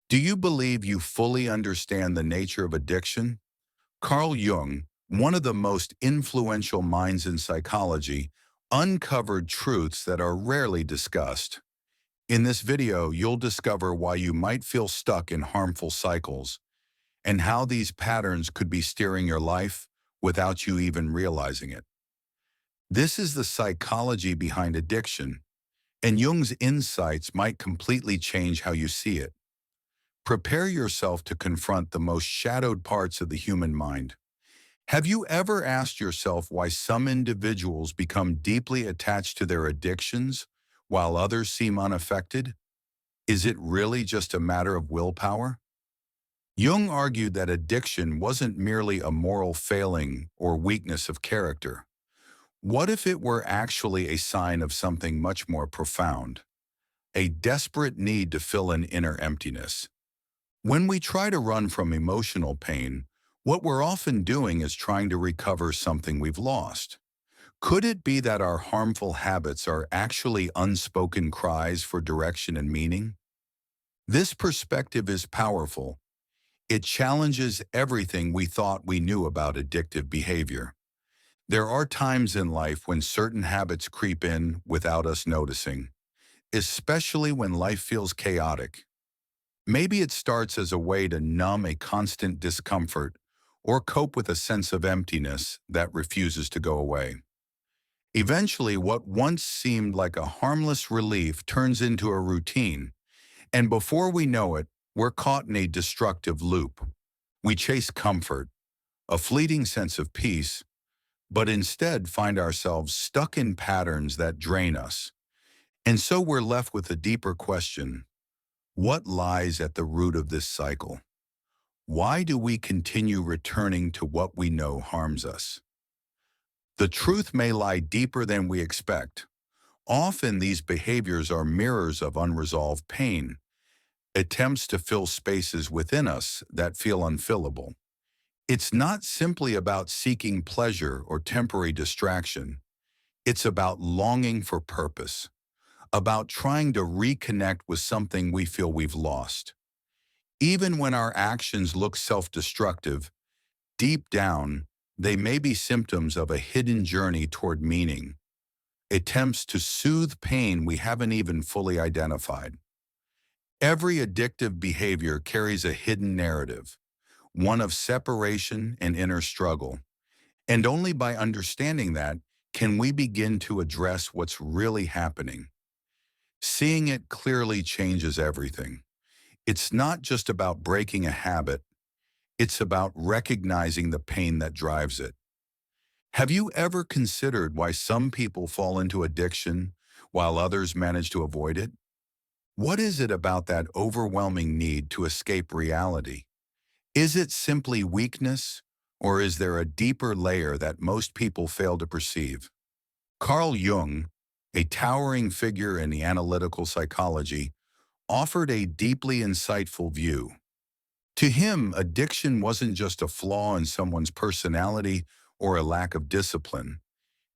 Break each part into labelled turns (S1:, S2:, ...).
S1: Do you believe you fully understand the nature of addiction? Carl Jung, one of the most influential minds in psychology, uncovered truths that are rarely discussed. In this video, you'll discover why you might feel stuck in harmful cycles and how these patterns could be steering your life without you even realizing it. This is the psychology behind addiction, and Jung's insights might completely change how you see it. Prepare yourself to confront the most shadowed parts of the human mind. Have you ever asked yourself why some individuals become deeply attached to their addictions while others seem unaffected? Is it really just a matter of willpower? Jung argued that addiction wasn't merely a moral failing or weakness of character. What if it were actually a sign of something much more profound? A desperate need to fill an inner emptiness. When we try to run from emotional pain, what we're often doing is trying to recover something we've lost. Could it be that our harmful habits are actually unspoken cries for direction and meaning? This perspective is powerful. It challenges everything we thought we knew about addictive behavior. There are times in life when certain habits creep in without us noticing, especially when life feels chaotic. Maybe it starts as a way to numb a constant discomfort or cope with a sense of emptiness that refuses to go away. Eventually, what once seemed like a harmless relief turns into a routine, and before we know it, we're caught in a destructive loop. We chase comfort, a fleeting sense of peace, but instead find ourselves stuck in patterns that drain us. And so we're left with a deeper question: what lies at the root of this cycle? Why do we continue returning to what we know harms us? The truth may lie deeper than we expect. Often these behaviors are mirrors of unresolved pain, attempts to fill spaces within us that feel unfillable. It's not simply about seeking pleasure or temporary distraction. It's about longing for purpose, about trying to reconnect with something we feel we've lost. Even when our actions look self-destructive, deep down, they may be symptoms of a hidden journey toward meaning, attempts to soothe pain we haven't even fully identified. Every addictive behavior carries a hidden narrative, one of separation and inner struggle. And only by understanding that can we begin to address what's really happening. Seeing it clearly changes everything. It's not just about breaking a habit, it's about recognizing the pain that drives it. Have you ever considered why some people fall into addiction while others manage to avoid it? What is it about that overwhelming need to escape reality? Is it simply weakness, or is there a deeper layer that most people fail to perceive? Carl Jung, a towering figure in the analytical psychology, offered a deeply insightful view. To him, addiction wasn't just a flaw in someone's personality or a lack of discipline.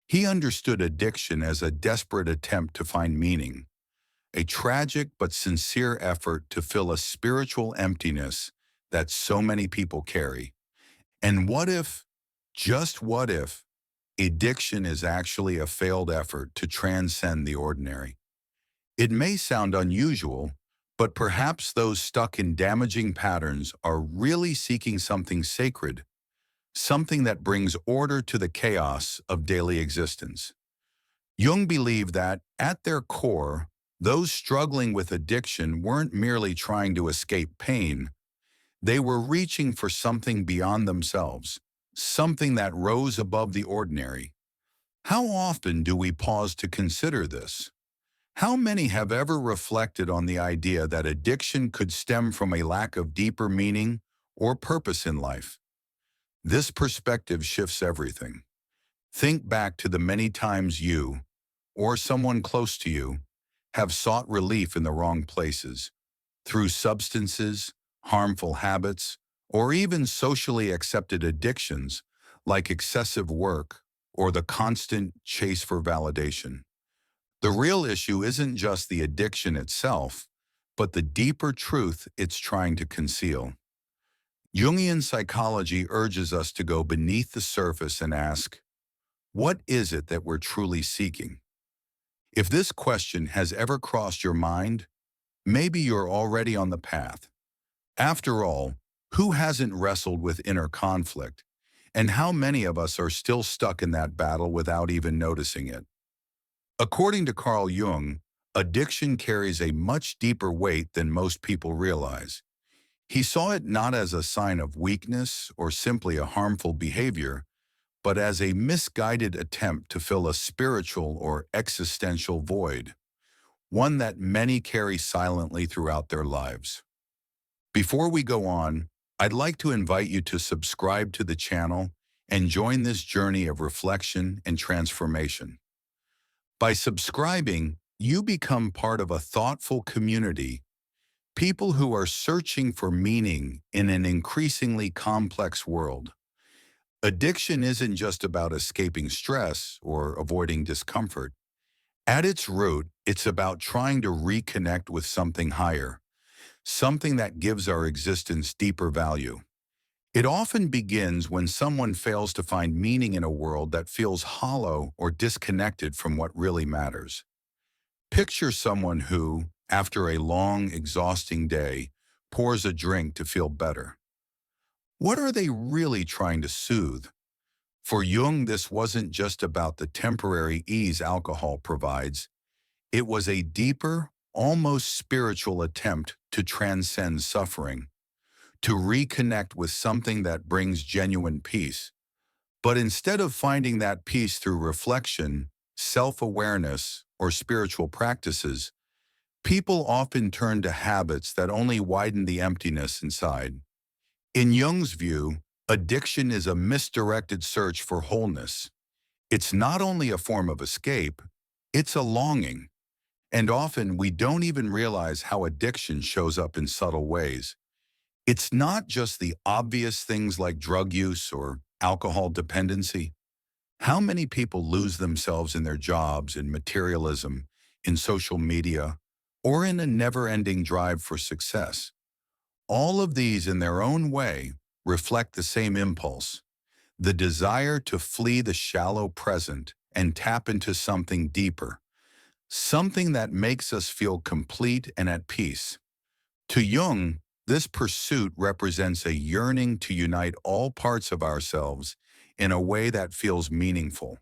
S1: He understood addiction as a desperate attempt to find meaning, a tragic but sincere effort to fill a spiritual emptiness that so many people carry. And what if, just what if, addiction is actually a failed effort to transcend the ordinary? It may sound unusual, but perhaps those stuck in damaging patterns are really seeking something sacred, something that brings order to the chaos of daily existence. Jung believed that, at their core, those struggling with addiction weren't merely trying to escape pain, they were reaching for something beyond themselves, something that rose above the ordinary. How often do we pause to consider this? How many have ever reflected on the idea that addiction could stem from a lack of deeper meaning or purpose in life? This perspective shifts everything. Think back to the many times you, or someone close to you, have sought relief in the wrong places, through substances, harmful habits, or even socially accepted addictions like excessive work or the constant chase for validation. The real issue isn't just the addiction itself, but the deeper truth it's trying to conceal. Jungian psychology urges us to go beneath the surface and ask, what is it that we're truly seeking? If this question has ever crossed your mind, maybe you're already on the path. After all, who hasn't wrestled with inner conflict? And how many of us are still stuck in that battle without even noticing it? According to Carl Jung, addiction carries a much deeper weight than most people realize. He saw it not as a sign of weakness or simply a harmful behavior, but as a misguided attempt to fill a spiritual or existential void, one that many carry silently throughout their lives. Before we go on, I'd like to invite you to subscribe to the channel and join this journey of reflection and transformation. By subscribing, you become part of a thoughtful community, people who are searching for meaning in an increasingly complex world. Addiction isn't just about escaping stress or avoiding discomfort. At its root, it's about trying to reconnect with something higher, something that gives our existence deeper value. It often begins when someone fails to find meaning in a world that feels hollow or disconnected from what really matters. Picture someone who, after a long, exhausting day, pours a drink to feel better. What are they really trying to soothe? For Jung, this wasn't just about the temporary ease alcohol provides. It was a deeper, almost spiritual attempt to transcend suffering, to reconnect with something that brings genuine peace. But instead of finding that peace through reflection, self-awareness, or spiritual practices, people often turn to habits that only widen the emptiness inside. In Jung's view, addiction is a misdirected search for wholeness. It's not only a form of escape, it's a longing. And often we don't even realize how addiction shows up in subtle ways. It's not just the obvious things like drug use or alcohol dependency. How many people lose themselves in their jobs, in materialism, in social media, or in a never-ending drive for success? All of these, in their own way, reflect the same impulse, the desire to flee the shallow present and tap into something deeper, something that makes us feel complete and at peace. To Jung, this pursuit represents a yearning to unite all parts of ourselves in a way that feels meaningful.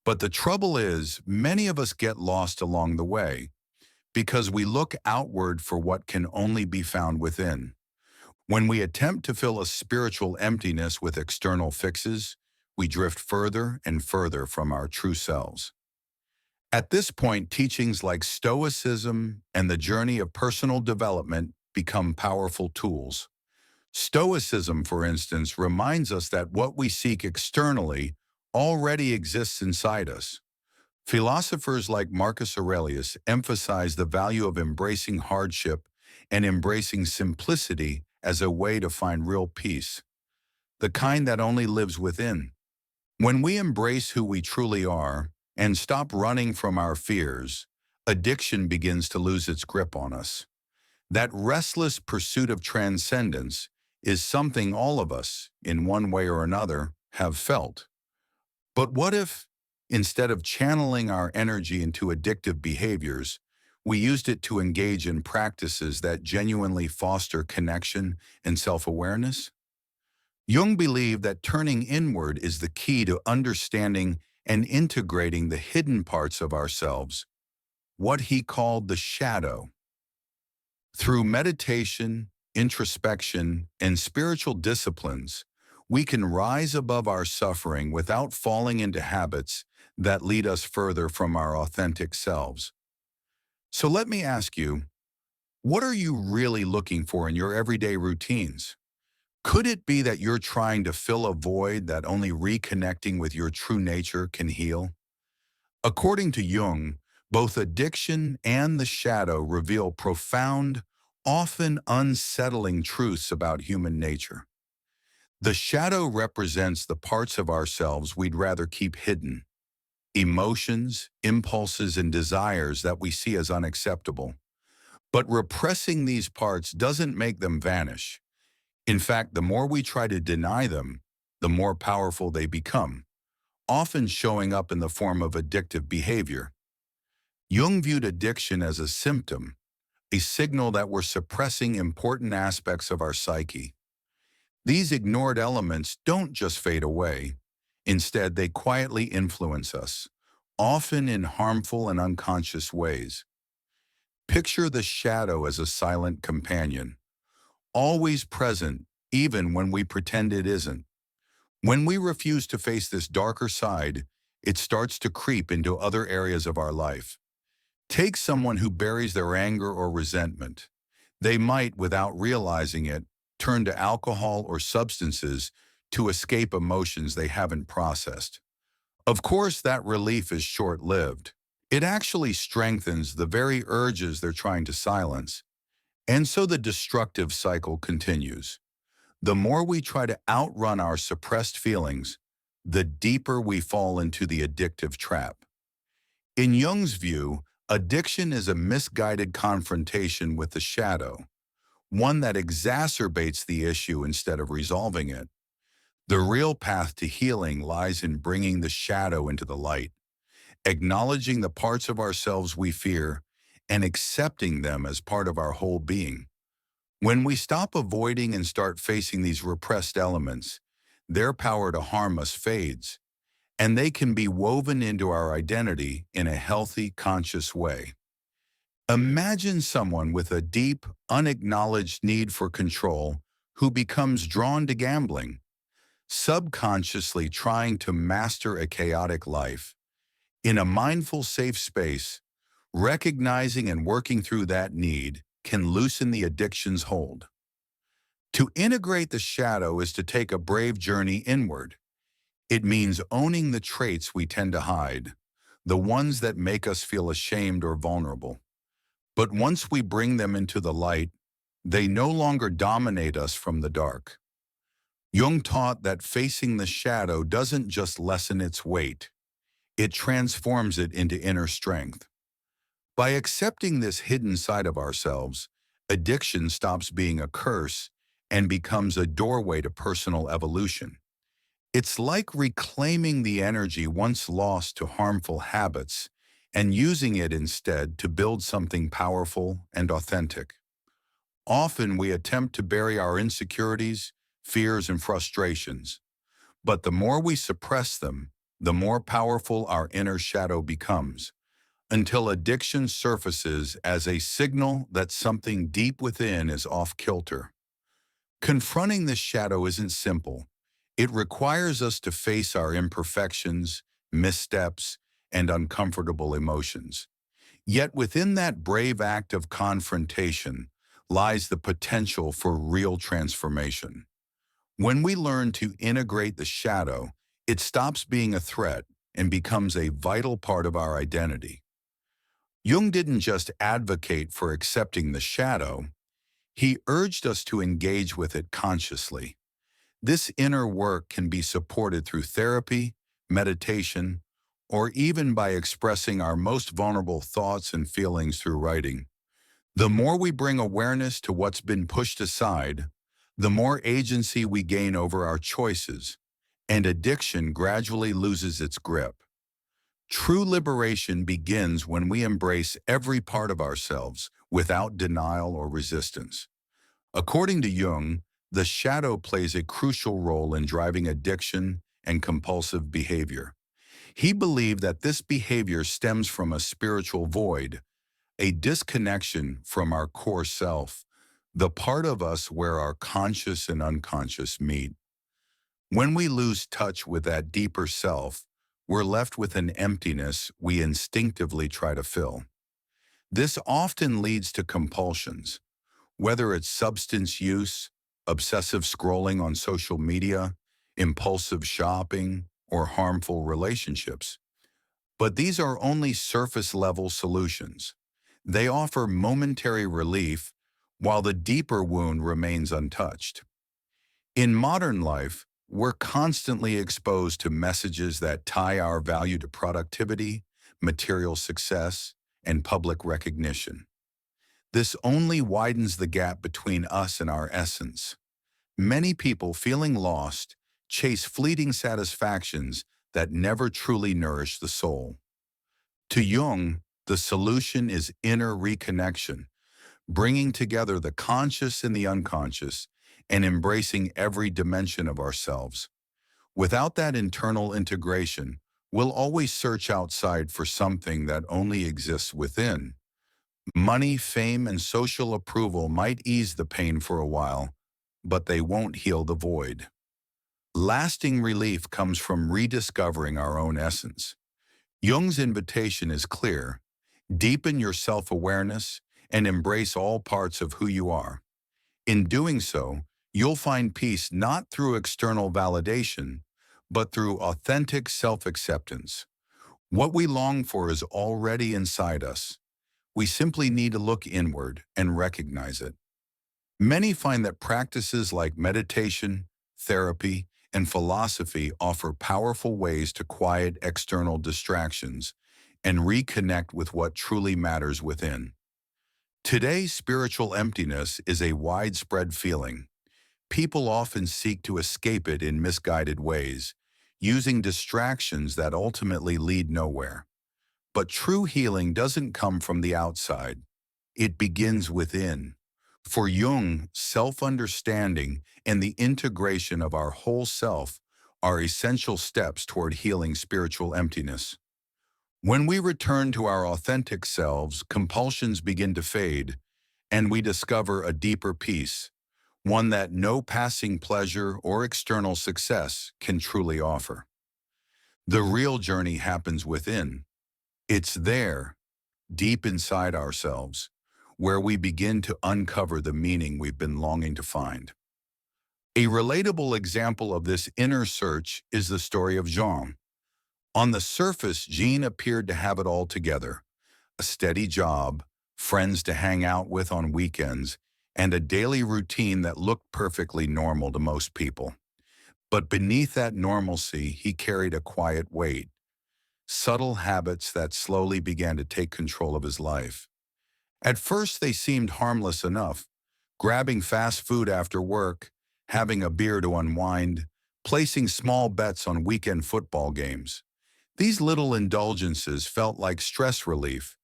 S1: But the trouble is, many of us get lost along the way because we look outward for what can only be found within. When we attempt to fill a spiritual emptiness with external fixes, we drift further and further from our true selves. At this point, teachings like Stoicism and the journey of personal development become powerful tools. Stoicism, for instance, reminds us that what we seek externally already exists inside us. Philosophers like Marcus Aurelius emphasize the value of embracing hardship and embracing simplicity as a way to find real peace, the kind that only lives within. When we embrace who we truly are and stop running from our fears, addiction begins to lose its grip on us. That restless pursuit of transcendence is something all of us, in one way or another, have felt. But what if, instead of channeling our energy into addictive behaviors, we used it to engage in practices that genuinely foster connection and self-awareness? Jung believed that turning inward is the key to understanding and integrating the hidden parts of ourselves, what he called the shadow. Through meditation, introspection, and spiritual disciplines, we can rise above our suffering without falling into habits that lead us further from our authentic selves. So let me ask you, what are you really looking for in your everyday routines? Could it be that you're trying to fill a void that only reconnecting with your true nature can heal? According to Jung, both addiction and the shadow reveal profound, often unsettling truths about human nature. The shadow represents the parts of ourselves we'd rather keep hidden, emotions, impulses, and desires that we see as unacceptable. But repressing these parts doesn't make them vanish. In fact, the more we try to deny them, the more powerful they become, often showing up in the form of addictive behavior. Jung viewed addiction as a symptom, a signal that we're suppressing important aspects of our psyche. These ignored elements don't just fade away. Instead, they quietly influence us, often in harmful and unconscious ways. Picture the shadow as a silent companion, always present even when we pretend it isn't. When we refuse to face this darker side, it starts to creep into other areas of our life. Take someone who buries their anger or resentment. They might, without realizing it, turn to alcohol or substances to escape emotions they haven't processed. Of course, that relief is short-lived. It actually strengthens the very urges they're trying to silence. And so the destructive cycle continues. The more we try to outrun our suppressed feelings, the deeper we fall into the addictive trap. In Jung's view, addiction is a misguided confrontation with the shadow, one that exacerbates the issue instead of resolving it. The real path to healing lies in bringing the shadow into the light, acknowledging the parts of ourselves we fear, and accepting them as part of our whole being. When we stop avoiding and start facing these repressed elements, their power to harm us fades, and they can be woven into our identity in a healthy, conscious way. Imagine someone with a deep, unacknowledged need for control who becomes drawn to gambling, subconsciously trying to master a chaotic life. In a mindful, safe space, recognizing and working through that need can loosen the addiction's hold. To integrate the shadow is to take a brave journey inward. It means owning the traits we tend to hide, the ones that make us feel ashamed or vulnerable. But once we bring them into the light, they no longer dominate us from the dark. Jung taught that facing the shadow doesn't just lessen its weight, it transforms it into inner strength. By accepting this hidden side of ourselves, addiction stops being a curse and becomes a doorway to personal evolution. It's like reclaiming the energy once lost to harmful habits and using it instead to build something powerful and authentic. Often we attempt to bury our insecurities, fears, and frustrations, but the more we suppress them, the more powerful our inner shadow becomes, until addiction surfaces as a signal that something deep within is off-kilter. Confronting this shadow isn't simple. It requires us to face our imperfections, missteps, and uncomfortable emotions. Yet within that brave act of confrontation lies the potential for real transformation. When we learn to integrate the shadow, it stops being a threat and becomes a vital part of our identity. Jung didn't just advocate for accepting the shadow, he urged us to engage with it consciously. This inner work can be supported through therapy, meditation, or even by expressing our most vulnerable thoughts and feelings through writing. The more we bring awareness to what's been pushed aside, the more agency we gain over our choices, and addiction gradually loses its grip. True liberation begins when we embrace every part of ourselves without denial or resistance. According to Jung, the shadow plays a crucial role in driving addiction and compulsive behavior. He believed that this behavior stems from a spiritual void, a disconnection from our core self, the part of us where our conscious and unconscious meet. When we lose touch with that deeper self, we're left with an emptiness we instinctively try to fill. This often leads to compulsions, whether it's substance use, obsessive scrolling on social media, impulsive shopping, or harmful relationships. But these are only surface-level solutions. They offer momentary relief while the deeper wound remains untouched. In modern life, we're constantly exposed to messages that tie our value to productivity, material success, and public recognition. This only widens the gap between us and our essence. Many people feeling lost chase fleeting satisfactions that never truly nourish the soul. To Jung, the solution is inner reconnection, bringing together the conscious and the unconscious and embracing every dimension of ourselves. Without that internal integration, we'll always search outside for something that only exists within. Money, fame, and social approval might ease the pain for a while, but they won't heal the void. Lasting relief comes from rediscovering our own essence. Jung's invitation is clear: deepen your self-awareness and embrace all parts of who you are. In doing so, you'll find peace not through external validation, but through authentic self-acceptance. What we long for is already inside us. We simply need to look inward and recognize it. Many find that practices like meditation, therapy, and philosophy offer powerful ways to quiet external distractions and reconnect with what truly matters within. Today, spiritual emptiness is a widespread feeling. People often seek to escape it in misguided ways, using distractions that ultimately lead nowhere. But true healing doesn't come from the outside. It begins within. For Jung, self-understanding and the integration of our whole self are essential steps toward healing spiritual emptiness. When we return to our authentic selves, compulsions begin to fade, and we discover a deeper peace, one that no passing pleasure or external success can truly offer. The real journey happens within. It's there, deep inside ourselves, where we begin to uncover the meaning we've been longing to find. A relatable example of this inner search is the story of Jean. On the surface, Jean appeared to have it all together: a steady job, friends to hang out with on weekends, and a daily routine that looked perfectly normal to most people. But beneath that normalcy, he carried a quiet weight, subtle habits that slowly began to take control of his life. At first, they seemed harmless enough: grabbing fast food after work, having a beer to unwind, placing small bets on weekend football games. These little indulgences felt like stress relief,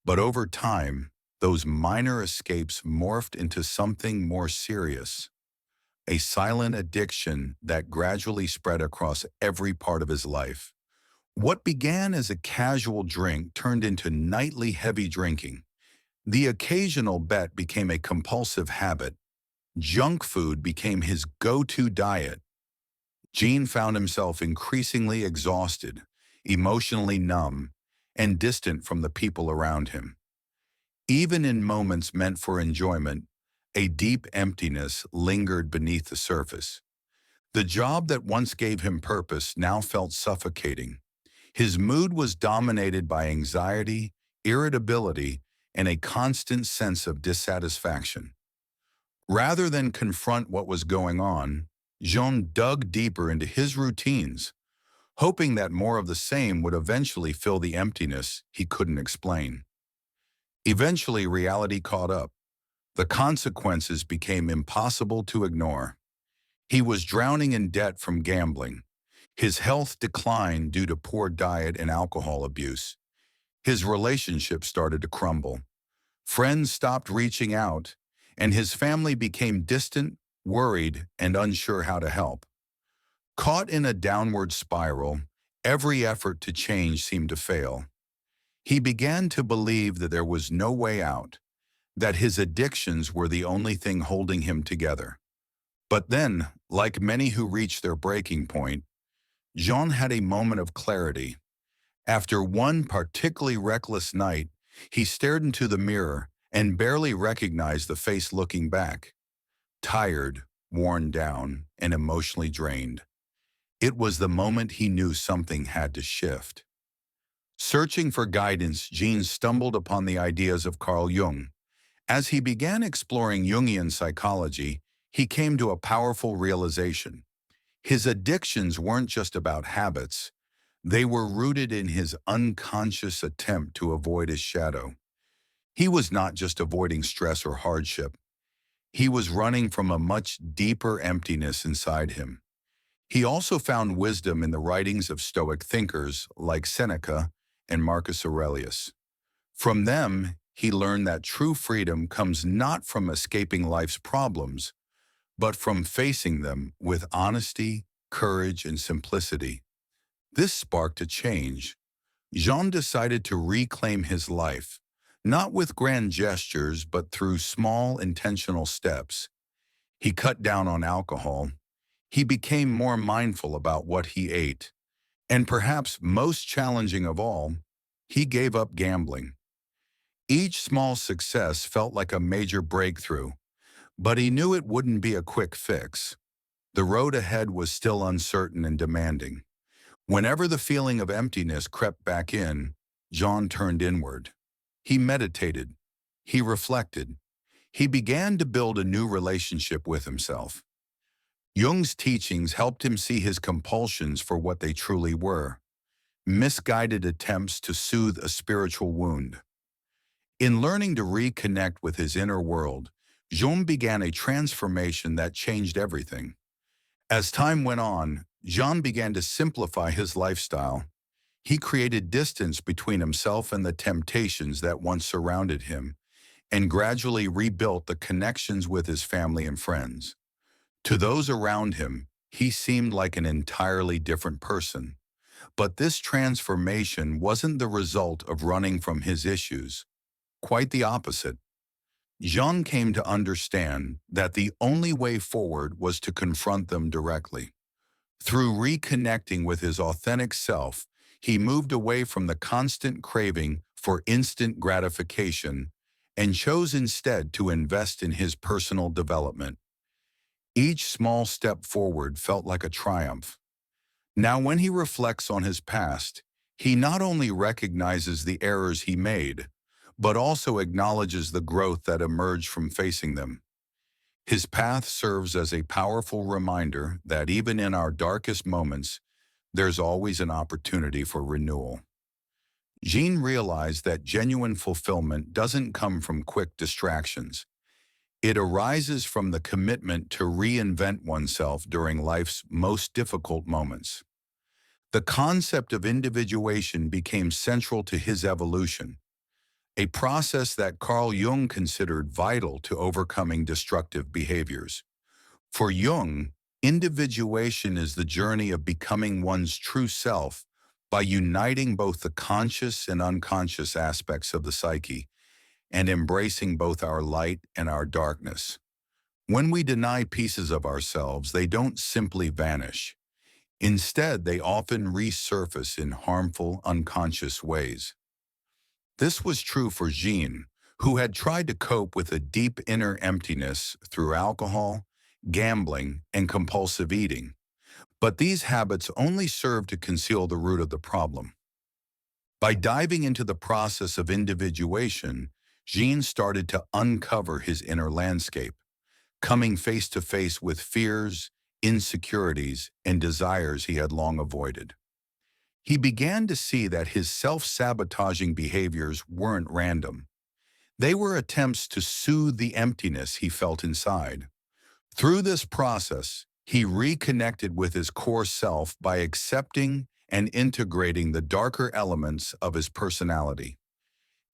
S1: but over time, those minor escapes morphed into something more serious: a silent addiction that gradually spread across every part of his life. What began as a casual drink turned into nightly heavy drinking. The occasional bet became a compulsive habit. Junk food became his go-to diet. Gene found himself increasingly exhausted, emotionally numb, and distant from the people around him. Even in moments meant for enjoyment, a deep emptiness lingered beneath the surface. The job that once gave him purpose now felt suffocating. His mood was dominated by anxiety, irritability, and a constant sense of dissatisfaction. Rather than confront what was going on, Jean dug deeper into his routines, hoping that more of the same would eventually fill the emptiness he couldn't explain. Eventually, reality caught up. The consequences became impossible to ignore. He was drowning in debt from gambling. His health declined due to poor diet and alcohol abuse. His relationship started to crumble. Friends stopped reaching out, and his family became distant, worried, and unsure how to help. Caught in a downward spiral, every effort to change seemed to fail. He began to believe that there was no way out, that his addictions were the only thing holding him together. But then, like many who reach their breaking point, Jean had a moment of clarity. After one particularly reckless night, he stared into the mirror and barely recognized the face looking back. Tired, worn down, and emotionally drained. It was the moment he knew something had to shift. Searching for guidance, Jean stumbled upon the ideas of Carl Jung. As he began exploring Jungian psychology, he came to a powerful realization. His addictions weren't just about habits. They were rooted in his unconscious attempt to avoid his shadow. He was not just avoiding stress or hardship. He was running from a much deeper emptiness inside him. He also found wisdom in the writings of Stoic thinkers like Seneca and Marcus Aurelius. From them, he learned that true freedom comes not from escaping life's problems, but from facing them with honesty, courage, and simplicity. This sparked a change. Jean decided to reclaim his life, not with grand gestures, but through small, intentional steps. He cut down on alcohol. He became more mindful about what he ate. And perhaps most challenging of all, he gave up gambling. Each small success felt like a major breakthrough, but he knew it wouldn't be a quick fix. The road ahead was still uncertain and demanding. Whenever the feeling of emptiness crept back in, John turned inward. He meditated. He reflected. He began to build a new relationship with himself. Jung's teachings helped him see his compulsions for what they truly were: misguided attempts to soothe a spiritual wound. In learning to reconnect with his inner world, Jung began a transformation that changed everything. As time went on, Jean began to simplify his lifestyle. He created distance between himself and the temptations that once surrounded him, and gradually rebuilt the connections with his family and friends. To those around him, he seemed like an entirely different person. But this transformation wasn't the result of running from his issues. Quite the opposite. Jean came to understand that the only way forward was to confront them directly. Through reconnecting with his authentic self, he moved away from the constant craving for instant gratification and chose instead to invest in his personal development. Each small step forward felt like a triumph. Now, when he reflects on his past, he not only recognizes the errors he made, but also acknowledges the growth that emerged from facing them. His path serves as a powerful reminder that even in our darkest moments, there's always an opportunity for renewal. Jean realized that genuine fulfillment doesn't come from quick distractions. It arises from the commitment to reinvent oneself during life's most difficult moments. The concept of individuation became central to his evolution, a process that Carl Jung considered vital to overcoming destructive behaviors. For Jung, individuation is the journey of becoming one's true self by uniting both the conscious and unconscious aspects of the psyche and embracing both our light and our darkness. When we deny pieces of ourselves, they don't simply vanish. Instead, they often resurface in harmful, unconscious ways. This was true for Jean, who had tried to cope with a deep inner emptiness through alcohol, gambling, and compulsive eating. But these habits only served to conceal the root of the problem. By diving into the process of individuation, Jean started to uncover his inner landscape, coming face to face with fears, insecurities, and desires he had long avoided. He began to see that his self-sabotaging behaviors weren't random. They were attempts to soothe the emptiness he felt inside. Through this process, he reconnected with his core self by accepting and integrating the darker elements of his personality.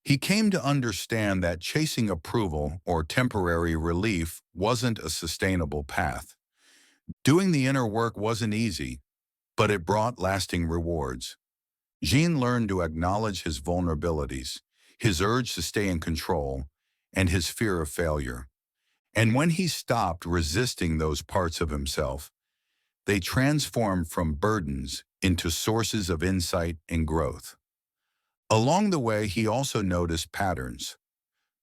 S1: He came to understand that chasing approval or temporary relief wasn't a sustainable path. Doing the inner work wasn't easy, but it brought lasting rewards. Jean learned to acknowledge his vulnerabilities, his urge to stay in control, and his fear of failure. And when he stopped resisting those parts of himself, they transformed from burdens into sources of insight and growth. Along the way, he also noticed patterns,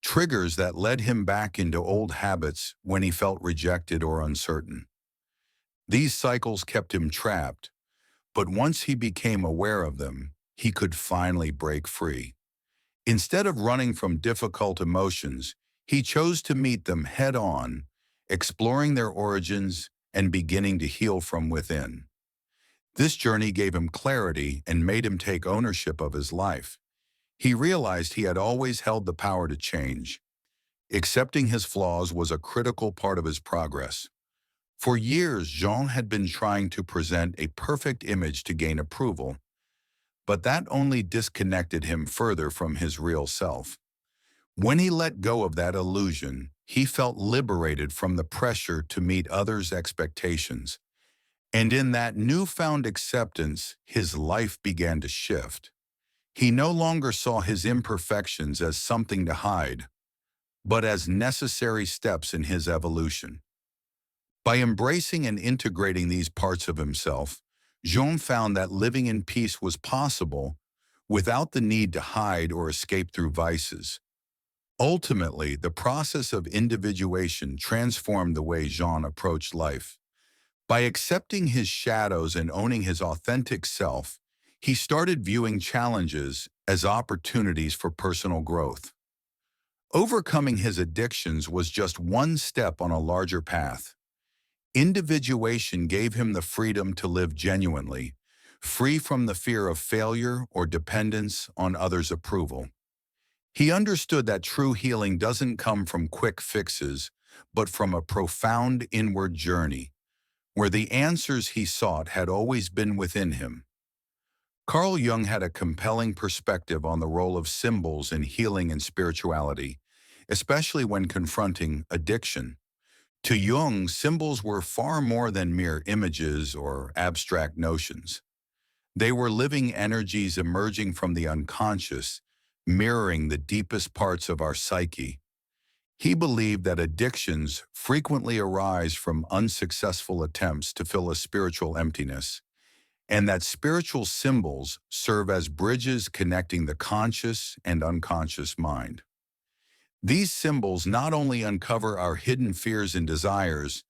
S1: triggers that led him back into old habits when he felt rejected or uncertain. These cycles kept him trapped, but once he became aware of them, he could finally break free. Instead of running from difficult emotions, he chose to meet them head-on, exploring their origins and beginning to heal from within. This journey gave him clarity and made him take ownership of his life. He realized he had always held the power to change. Accepting his flaws was a critical part of his progress. For years, Jean had been trying to present a perfect image to gain approval, but that only disconnected him further from his real self. When he let go of that illusion, he felt liberated from the pressure to meet others' expectations. And in that newfound acceptance, his life began to shift. He no longer saw his imperfections as something to hide, but as necessary steps in his evolution. By embracing and integrating these parts of himself, Jean found that living in peace was possible without the need to hide or escape through vices. Ultimately, the process of individuation transformed the way Jean approached life. By accepting his shadows and owning his authentic self, he started viewing challenges as opportunities for personal growth. Overcoming his addictions was just one step on a larger path. Individuation gave him the freedom to live genuinely, free from the fear of failure or dependence on others' approval. He understood that true healing doesn't come from quick fixes, but from a profound inward journey, where the answers he sought had always been within him. Carl Jung had a compelling perspective on the role of symbols in healing and spirituality, especially when confronting addiction. To Jung, symbols were far more than mere images or abstract notions. They were living energies emerging from the unconscious, mirroring the deepest parts of our psyche. He believed that addictions frequently arise from unsuccessful attempts to fill a spiritual emptiness, and that spiritual symbols serve as bridges connecting the conscious and unconscious mind. These symbols not only uncover our hidden fears and desires,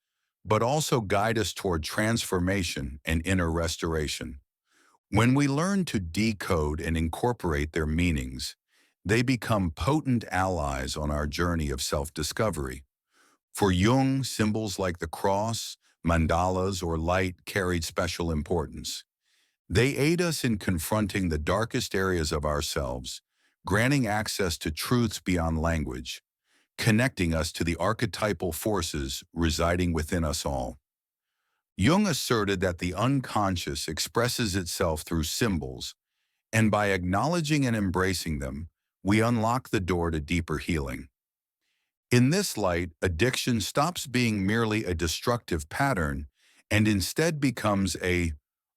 S1: but also guide us toward transformation and inner restoration. When we learn to decode and incorporate their meanings, they become potent allies on our journey of self-discovery. For Jung, symbols like the cross, mandalas, or light carried special importance. They aid us in confronting the darkest areas of ourselves, granting access to truths beyond language, connecting us to the archetypal forces residing within us all. Jung asserted that the unconscious expresses itself through symbols, and by acknowledging and embracing them, we unlock the door to deeper healing. In this light, addiction stops being merely a destructive pattern and instead becomes a,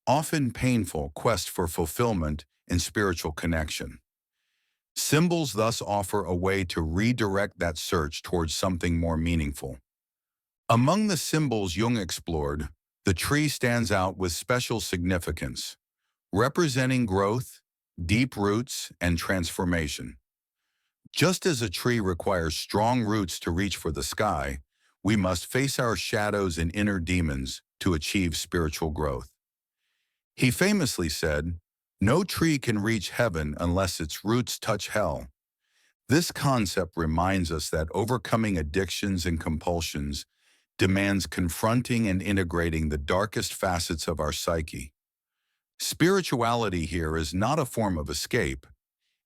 S1: often painful, quest for fulfillment and spiritual connection. Symbols thus offer a way to redirect that search towards something more meaningful. Among the symbols Jung explored, the tree stands out with special significance, representing growth, deep roots, and transformation. Just as a tree requires strong roots to reach for the sky, we must face our shadows and inner demons to achieve spiritual growth. He famously said, "No tree can reach heaven unless its roots touch hell." This concept reminds us that overcoming addictions and compulsions demands confronting and integrating the darkest facets of our psyche. Spirituality here is not a form of escape,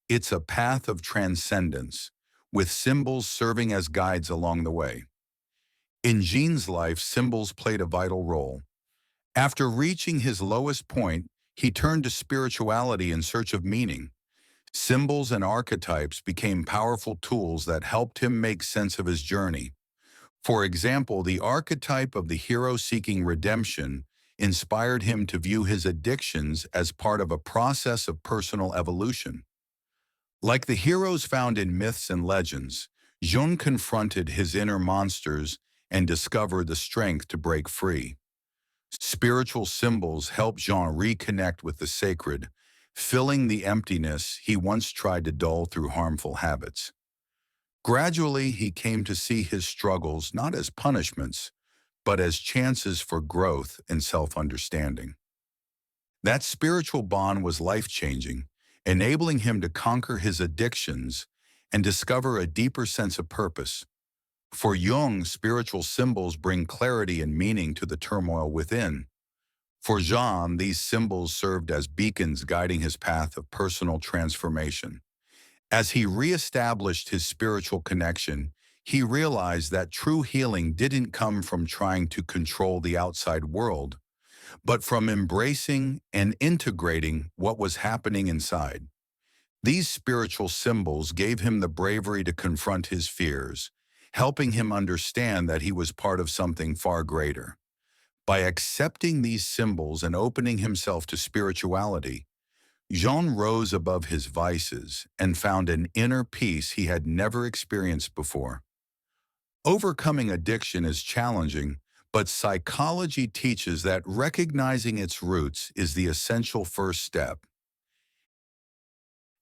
S1: it's a path of transcendence, with symbols serving as guides along the way. In Jean's life, symbols played a vital role. After reaching his lowest point, he turned to spirituality in search of meaning. Symbols and archetypes became powerful tools that helped him make sense of his journey. For example, the archetype of the hero seeking redemption inspired him to view his addictions as part of a process of personal evolution. Like the heroes found in myths and legends, Jung confronted his inner monsters and discovered the strength to break free. Spiritual symbols helped Jean reconnect with the sacred, filling the emptiness he once tried to dull through harmful habits. Gradually, he came to see his struggles not as punishments, but as chances for growth and self-understanding. That spiritual bond was life-changing, enabling him to conquer his addictions and discover a deeper sense of purpose. For Jung, spiritual symbols bring clarity and meaning to the turmoil within. For Jean, these symbols served as beacons guiding his path of personal transformation. As he reestablished his spiritual connection, he realized that true healing didn't come from trying to control the outside world, but from embracing and integrating what was happening inside. These spiritual symbols gave him the bravery to confront his fears, helping him understand that he was part of something far greater. By accepting these symbols and opening himself to spirituality, Jean rose above his vices and found an inner peace he had never experienced before. Overcoming addiction is challenging, but psychology teaches that recognizing its roots is the essential first step.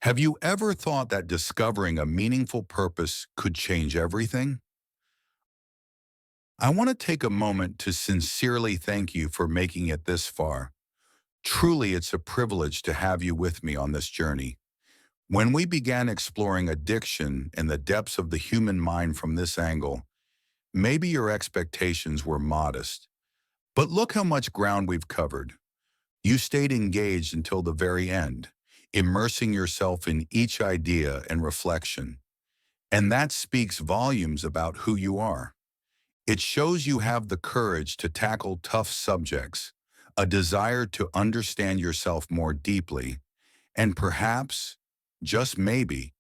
S1: Have you ever thought that discovering a meaningful purpose could change everything? I want to take a moment to sincerely thank you for making it this far. Truly, it's a privilege to have you with me on this journey. When we began exploring addiction and the depths of the human mind from this angle, maybe your expectations were modest. But look how much ground we've covered. You stayed engaged until the very end, immersing yourself in each idea and reflection. And that speaks volumes about who you are. It shows you have the courage to tackle tough subjects, a desire to understand yourself more deeply, and perhaps, just maybe,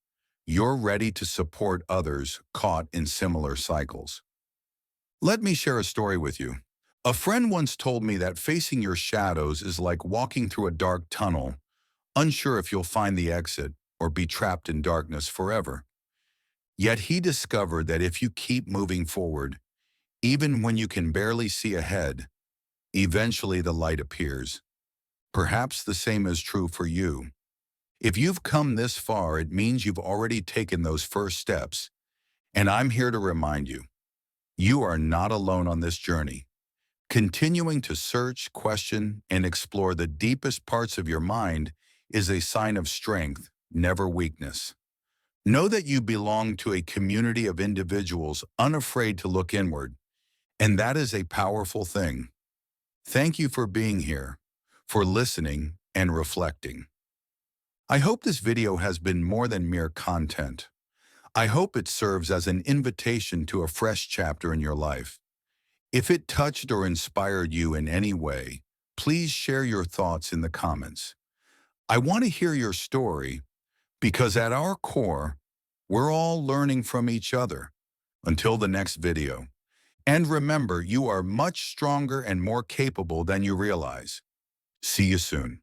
S1: you're ready to support others caught in similar cycles. Let me share a story with you. A friend once told me that facing your shadows is like walking through a dark tunnel, unsure if you'll find the exit or be trapped in darkness forever. Yet he discovered that if you keep moving forward, even when you can barely see ahead, eventually the light appears. Perhaps the same is true for you. If you've come this far, it means you've already taken those first steps. And I'm here to remind you, you are not alone on this journey. Continuing to search, question, and explore the deepest parts of your mind is a sign of strength, never weakness. Know that you belong to a community of individuals unafraid to look inward, and that is a powerful thing. Thank you for being here, for listening and reflecting. I hope this video has been more than mere content. I hope it serves as an invitation to a fresh chapter in your life. If it touched or inspired you in any way, please share your thoughts in the comments. I want to hear your story because at our core, we're all learning from each other. Until the next video. And remember, you are much stronger and more capable than you realize. See you soon.